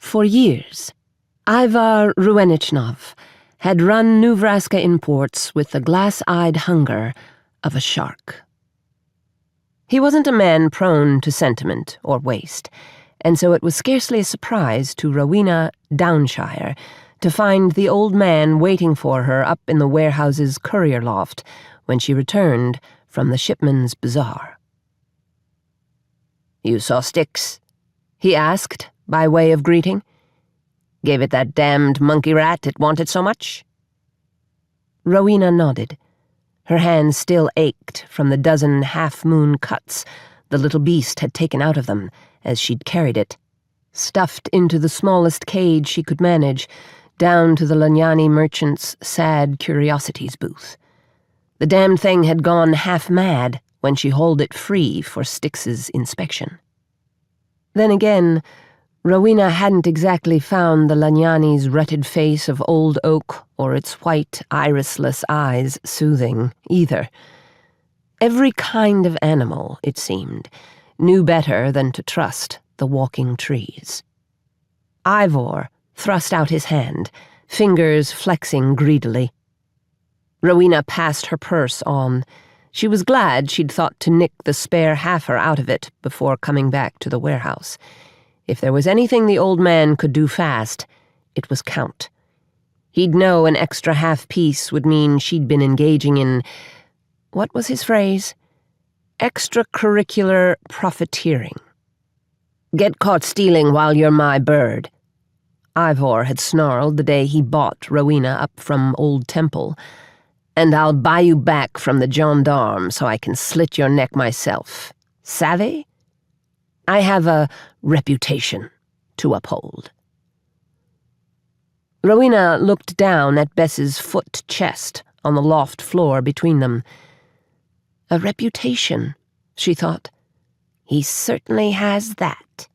For years, Ivar Ruenichnov had run Nuvraska imports with the glass-eyed hunger of a shark. He wasn't a man prone to sentiment or waste, and so it was scarcely a surprise to Rowena Downshire to find the old man waiting for her up in the warehouse's courier loft when she returned from the shipman's bazaar. "You saw Styx?" he asked, by way of greeting. "Gave it that damned monkey rat it wanted so much?" Rowena nodded. Her hands still ached from the dozen half-moon cuts the little beast had taken out of them as she'd carried it, stuffed into the smallest cage she could manage, down to the Lanyani merchant's sad curiosities booth. The damned thing had gone half-mad when she hauled it free for Styx's inspection. Then again, Rowena hadn't exactly found the Lanyani's rutted face of old oak or its white, irisless eyes soothing, either. Every kind of animal, it seemed, knew better than to trust the walking trees. Ivor thrust out his hand, fingers flexing greedily. Rowena passed her purse on. She was glad she'd thought to nick the spare halfer out of it before coming back to the warehouse. If there was anything the old man could do fast, it was count. He'd know an extra half-piece would mean she'd been engaging in, what was his phrase? Extracurricular profiteering. "Get caught stealing while you're my bird," Ivor had snarled the day he bought Rowena up from Old Temple, "and I'll buy you back from the gendarme so I can slit your neck myself. Savvy? I have a reputation to uphold." Rowena looked down at Bess's foot chest on the loft floor between them. A reputation, she thought. He certainly has that.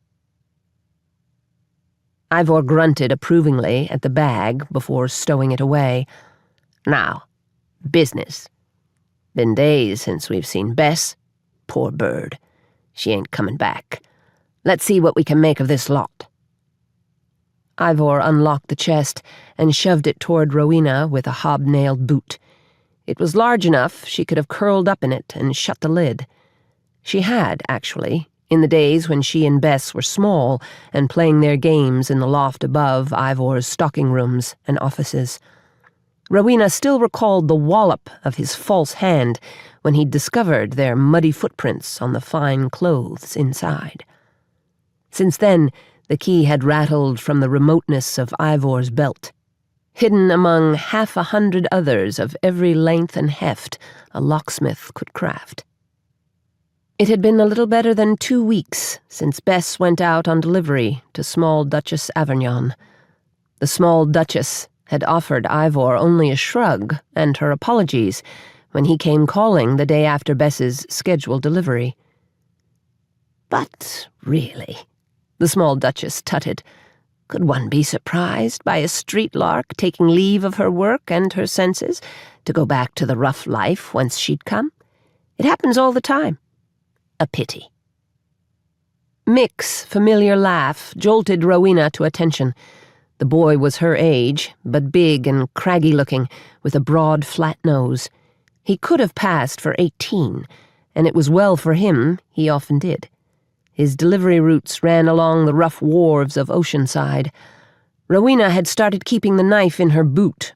Ivor grunted approvingly at the bag before stowing it away. "Now, business. Been days since we've seen Bess. Poor bird. She ain't coming back. Let's see what we can make of this lot." Ivor unlocked the chest and shoved it toward Rowena with a hobnailed boot. It was large enough she could have curled up in it and shut the lid. She had, actually, in the days when she and Bess were small and playing their games in the loft above Ivor's stocking rooms and offices. Rowena still recalled the wallop of his false hand when he'd discovered their muddy footprints on the fine clothes inside. Since then, the key had rattled from the remoteness of Ivor's belt, hidden among 100 others of every length and heft a locksmith could craft. It had been a little better than 2 weeks since Bess went out on delivery to small Duchess Avergnon. The small Duchess had offered Ivor only a shrug and her apologies when he came calling the day after Bess's scheduled delivery. "But really," the small Duchess tutted, "could one be surprised by a street lark taking leave of her work and her senses to go back to the rough life whence she'd come? It happens all the time. A pity." Mick's familiar laugh jolted Rowena to attention. The boy was her age, but big and craggy-looking, with a broad, flat nose. He could have passed for 18, and it was well for him he often did. His delivery routes ran along the rough wharves of Oceanside. Rowena had started keeping the knife in her boot,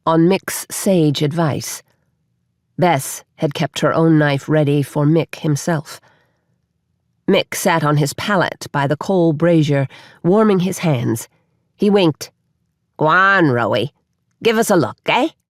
on Mick's sage advice. Bess had kept her own knife ready for Mick himself. Mick sat on his pallet by the coal brazier, warming his hands. He winked. "Go on, Rowie. Give us a look, eh?"